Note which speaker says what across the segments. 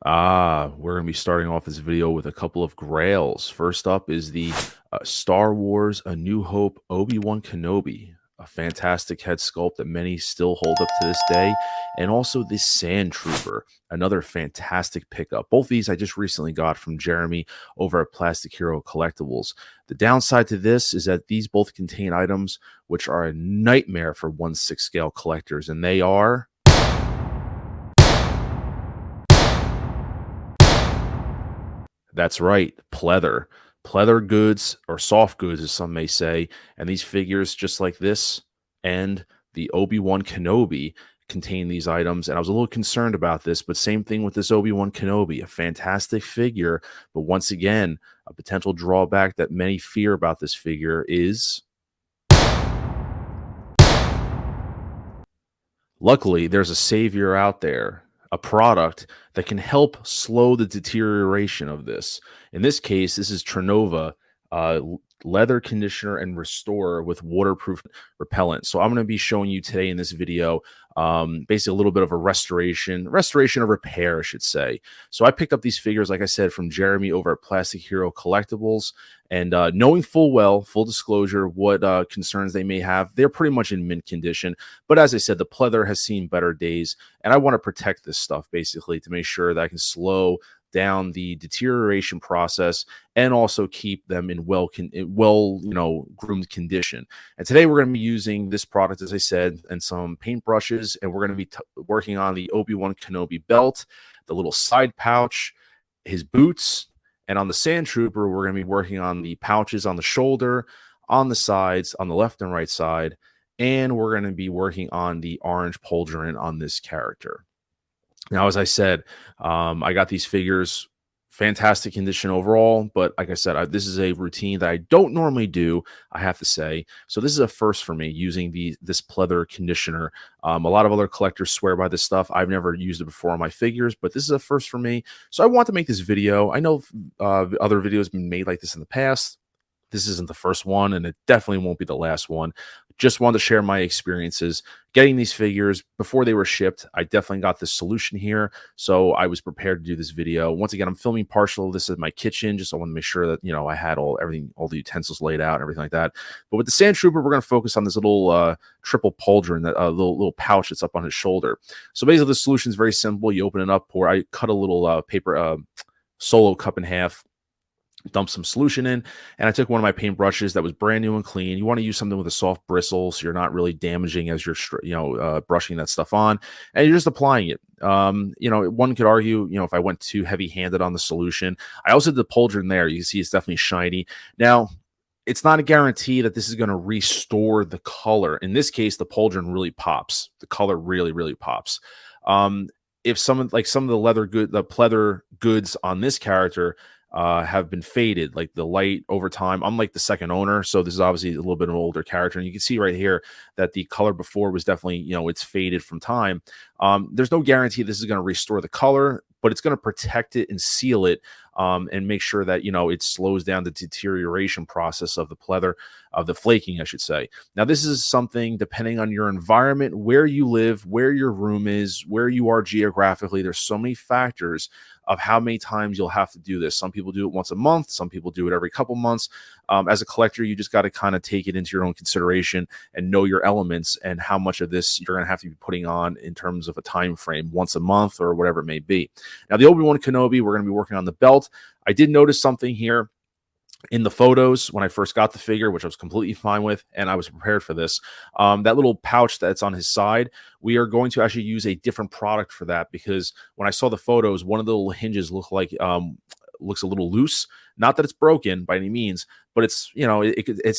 Speaker 1: We're going to be starting off this video with a couple of grails. First up is the Star Wars A New Hope Obi-Wan Kenobi, a fantastic head sculpt that many still hold up to this day, and also the Sand Trooper, another fantastic pickup. Both these I just recently got from Jeremy over at Plastic Hero Collectibles. The downside to this is that these both contain items which are a nightmare for 1/6 scale collectors, and they are... That's right, pleather. Pleather goods, or soft goods as some may say, and these figures just like this and the Obi-Wan Kenobi contain these items, and I was a little concerned about this, but same thing with this Obi-Wan Kenobi, a fantastic figure, but once again, a potential drawback that many fear about this figure is... Luckily, there's a savior out there, a product that can help slow the deterioration of this. In this case, this is TriNova leather conditioner and restorer with waterproof repellent. So I'm going to be showing you today in this video basically a little bit of a restoration or repair, I should say. So I picked up these figures, like I said, from Jeremy over at Plastic Hero Collectibles, and knowing full disclosure, what concerns they may have, they're pretty much in mint condition. But as I said, the pleather has seen better days, and I want to protect this stuff basically to make sure that I can slow down the deterioration process and also keep them in well groomed condition. And today we're going to be using this product, as I said, and some paintbrushes, and we're going to be working on the Obi-Wan Kenobi belt, the little side pouch, his boots, and on the Sand Trooper we're going to be working on the pouches on the shoulder, on the sides, on the left and right side, and we're going to be working on the orange pauldron on this character. Now, as I said, I got these figures, fantastic condition overall, but like I said, this is a routine that I don't normally do, I have to say. So this is a first for me, using this pleather conditioner. A lot of other collectors swear by this stuff. I've never used it before on my figures, but this is a first for me. So I want to make this video. I know other videos have been made like this in the past. This isn't the first one, and it definitely won't be the last one. Just wanted to share my experiences getting these figures before they were shipped. I definitely got this solution here, so I was prepared to do this video. Once again, I'm filming partial of this in my kitchen, just so I want to make sure that, you know, I had all the utensils laid out and everything like that. But with the Sand Trooper, we're going to focus on this little triple pauldron, that little pouch that's up on his shoulder. So basically, the solution is very simple. You open it up, I cut a little paper solo cup in half, dump some solution in, and I took one of my paint brushes that was brand new and clean. You want to use something with a soft bristle so you're not really damaging as you're brushing that stuff on, and you're just applying it. One could argue, if I went too heavy-handed on the solution. I also did the pauldron there. You can see it's definitely shiny. Now, it's not a guarantee that this is going to restore the color. In this case, the pauldron really pops. The color really pops. If some of the pleather goods on this character have been faded, like the light over time. I'm like the second owner, so this is obviously a little bit of an older character, and you can see right here that the color before was definitely, it's faded from time. There's no guarantee this is going to restore the color, but it's going to protect it and seal it, and make sure that, it slows down the deterioration process of the pleather, of the flaking, I should say. Now, this is something depending on your environment, where you live, where your room is, where you are geographically. There's so many factors of how many times you'll have to do this. Some people do it once a month. Some people do it every couple months. As a collector, you just got to kind of take it into your own consideration and know your elements and how much of this you're going to have to be putting on in terms of a time frame, once a month or whatever it may be. Now, the Obi-Wan Kenobi, we're going to be working on the belt. I did notice something here in the photos when I first got the figure, which I was completely fine with, and I was prepared for this. That little pouch that's on his side, we are going to actually use a different product for that, because when I saw the photos, one of the little hinges looks a little loose. Not that it's broken by any means, but it's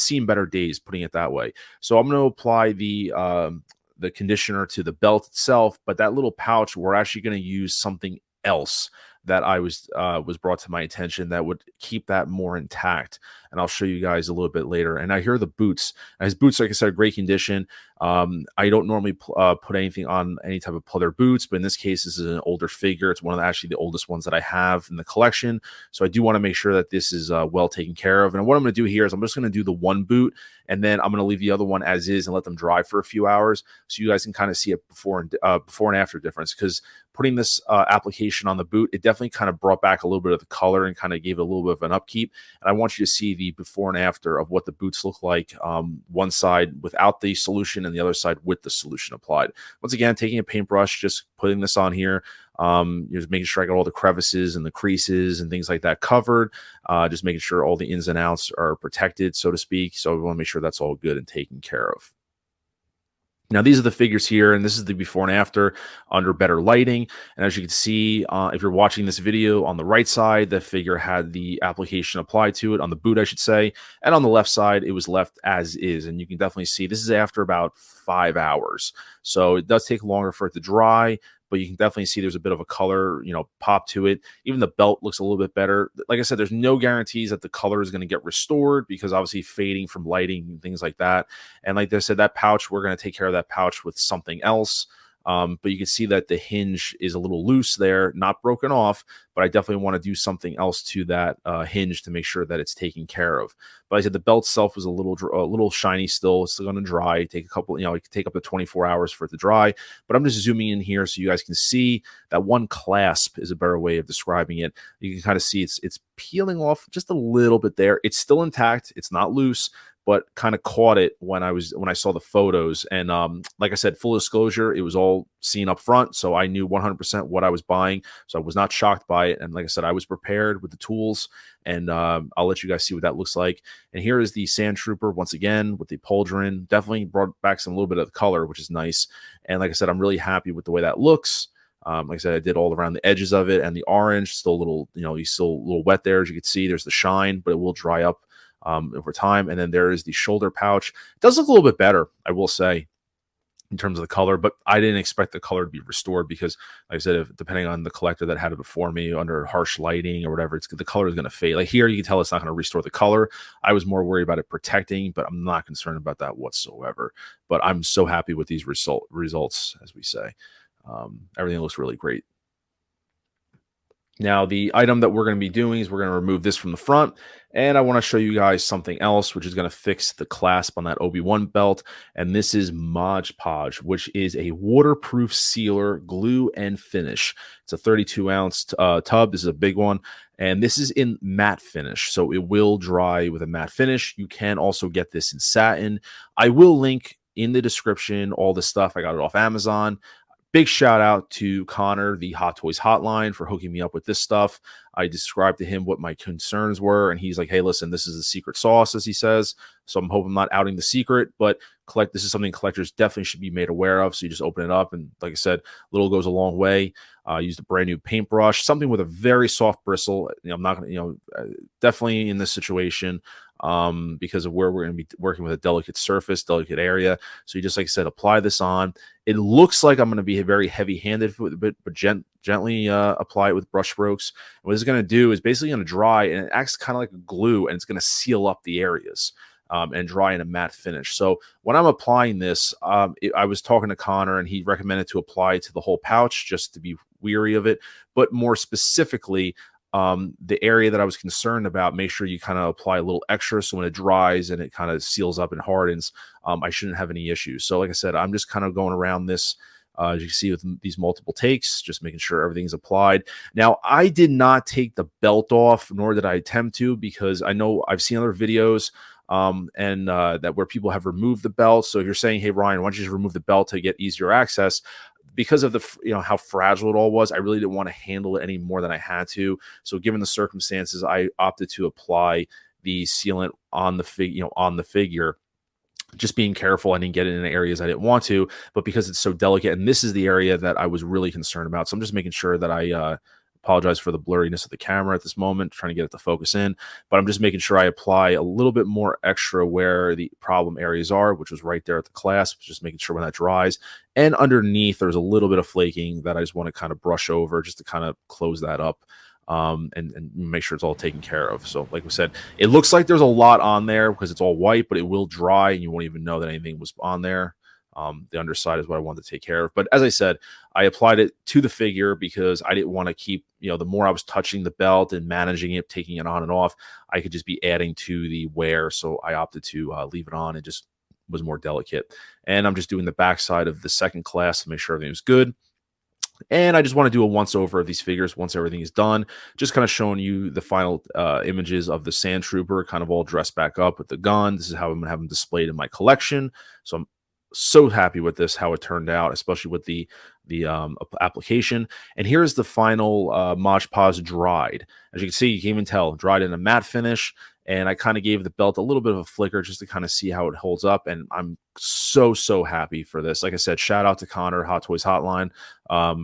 Speaker 1: seen better days, putting it that way. So I'm going to apply the conditioner to the belt itself, but that little pouch, we're actually going to use something else that was brought to my attention that would keep that more intact, and I'll show you guys a little bit later. And I hear the boots. And his boots, like I said, great condition. I don't normally put anything on any type of pleather boots, but in this case, this is an older figure. It's one of actually the oldest ones that I have in the collection, so I do want to make sure that this is well taken care of. And what I'm going to do here is I'm just going to do the one boot, and then I'm going to leave the other one as is and let them dry for a few hours, so you guys can kind of see a before and after difference. Because putting this application on the boot, it definitely kind of brought back a little bit of the color and kind of gave it a little bit of an upkeep. And I want you to see the before and after of what the boots look like, one side without the solution and the other side with the solution applied. Once again, taking a paintbrush, just putting this on here, just making sure I got all the crevices and the creases and things like that covered, just making sure all the ins and outs are protected, so to speak. So we want to make sure that's all good and taken care of. Now, these are the figures here, and this is the before and after under better lighting. And as you can see, if you're watching this video, on the right side, the figure had the application applied to it, on the boot, I should say. And on the left side, it was left as is. And you can definitely see this is after about 5 hours. So it does take longer for it to dry, but you can definitely see there's a bit of a color, pop to it. Even the belt looks a little bit better. Like I said, there's no guarantees that the color is going to get restored because obviously fading from lighting and things like that. And like I said, that pouch, we're going to take care of that pouch with something else. But you can see that the hinge is a little loose there, not broken off, but I definitely want to do something else to that hinge to make sure that it's taken care of. But I said the belt itself was a little shiny still. It's still going to dry. Take a couple, it could take up to 24 hours for it to dry. But I'm just zooming in here so you guys can see that one clasp is a better way of describing it. You can kind of see it's peeling off just a little bit there. It's still intact. It's not loose, but kind of caught it when I saw the photos. And like I said, full disclosure, it was all seen up front, so I knew 100% what I was buying. So I was not shocked by it. And like I said, I was prepared with the tools, and I'll let you guys see what that looks like. And here is the Sand Trooper once again with the pauldron. Definitely brought back some little bit of the color, which is nice. And like I said, I'm really happy with the way that looks. Like I said, I did all around the edges of it, and the orange still a little, he's still a little wet there, as you can see. There's the shine, but it will dry up over time. And then there is the shoulder pouch. It does look a little bit better, I will say, in terms of the color, but I didn't expect the color to be restored because, like I said, depending on the collector that had it before me under harsh lighting or whatever, the color is going to fade. Like here, you can tell it's not going to restore the color. I was more worried about it protecting, but I'm not concerned about that whatsoever. But I'm so happy with these results, as we say. Everything looks really great. Now, the item that we're going to be doing is we're going to remove this from the front, and I want to show you guys something else, which is going to fix the clasp on that Obi-Wan belt, and this is Mod Podge, which is a waterproof sealer, glue, and finish. It's a 32-ounce tub. This is a big one, and this is in matte finish, so it will dry with a matte finish. You can also get this in satin. I will link in the description all the stuff. I got it off Amazon. Big shout out to Connor, the Hot Toys hotline, for hooking me up with this stuff. I described to him what my concerns were, and he's like, hey, listen, this is the secret sauce, as he says. So I'm hoping I'm not outing the secret, but this is something collectors definitely should be made aware of. So you just open it up, and like I said, little goes a long way. Used a brand new paintbrush, something with a very soft bristle. I'm not going to, definitely in this situation, because of where we're going to be working with a delicate surface, delicate area. So you just, like I said, apply this on. It looks like I'm going to be very heavy-handed with it, but gently apply it with brush strokes. And what it's going to do is basically going to dry, and it acts kind of like a glue, and it's going to seal up the areas. And dry in a matte finish. So when I'm applying this, I was talking to Connor, and he recommended to apply it to the whole pouch just to be weary of it. But more specifically, the area that I was concerned about, make sure you kind of apply a little extra so when it dries and it kind of seals up and hardens, I shouldn't have any issues. So like I said, I'm just kind of going around this, as you can see with these multiple takes, just making sure everything's applied. Now, I did not take the belt off, nor did I attempt to, because I know I've seen other videos that where people have removed the belt. So if you're saying, hey, Ryan, why don't you just remove the belt to get easier access? Because of the, how fragile it all was, I really didn't want to handle it any more than I had to. So given the circumstances, I opted to apply the sealant on the figure, just being careful. I didn't get it in areas I didn't want to, but because it's so delicate, and this is the area that I was really concerned about. So I'm just making sure that I apologize for the blurriness of the camera at this moment, trying to get it to focus in, but I'm just making sure I apply a little bit more extra where the problem areas are, which was right there at the clasp, just making sure when that dries. And underneath, there's a little bit of flaking that I just want to kind of brush over just to kind of close that up. And make sure it's all taken care of. So like we said, it looks like there's a lot on there because it's all white, but it will dry and you won't even know that anything was on there. The underside is what I wanted to take care of. But as I said, I applied it to the figure because I didn't want to keep, the more I was touching the belt and managing it, taking it on and off, I could just be adding to the wear. So I opted to leave it on. It just was more delicate. And I'm just doing the backside of the second class to make sure everything was good. And I just want to do a once over of these figures once everything is done, just kind of showing you the final images of the Sand Trooper, kind of all dressed back up with the gun. This is how I'm going to have them displayed in my collection. So I'm so happy with this, how it turned out, especially with the application. And here's the final Mod Podge dried. As you can see, you can even tell dried in a matte finish. And I kind of gave the belt a little bit of a flicker just to kind of see how it holds up. And I'm so happy for this. Like I said, shout out to Connor, Hot Toys Hotline,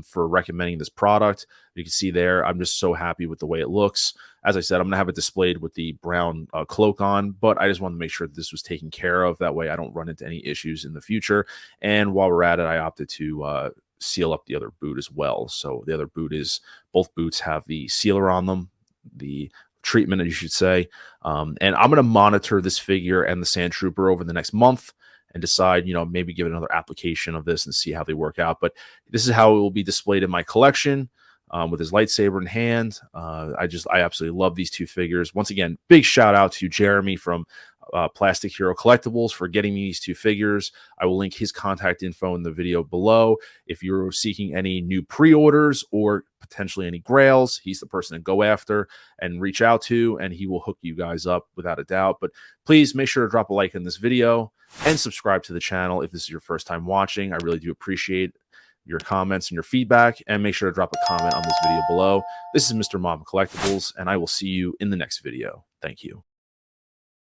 Speaker 1: for recommending this product. You can see there, I'm just so happy with the way it looks. As I said, I'm going to have it displayed with the brown cloak on, but I just wanted to make sure that this was taken care of. That way I don't run into any issues in the future. And while we're at it, I opted to seal up the other boot as well. So the other boot is, both boots have the sealer on them, the treatment, you should say. And I'm going to monitor this figure and the Sand Trooper over the next month and decide, maybe give it another application of this and see how they work out. But this is how it will be displayed in my collection, with his lightsaber in hand. I absolutely love these two figures. Once again, big shout out to Jeremy from Plastic Hero Collectibles for getting me these two figures. I will link his contact info in the video below. If you're seeking any new pre-orders or potentially any grails, he's the person to go after and reach out to, and he will hook you guys up without a doubt. But please make sure to drop a like in this video and subscribe to the channel if this is your first time watching. I really do appreciate your comments and your feedback, and make sure to drop a comment on this video below. This is Mr. Mom Collectibles, and I will see you in the next video. Thank you.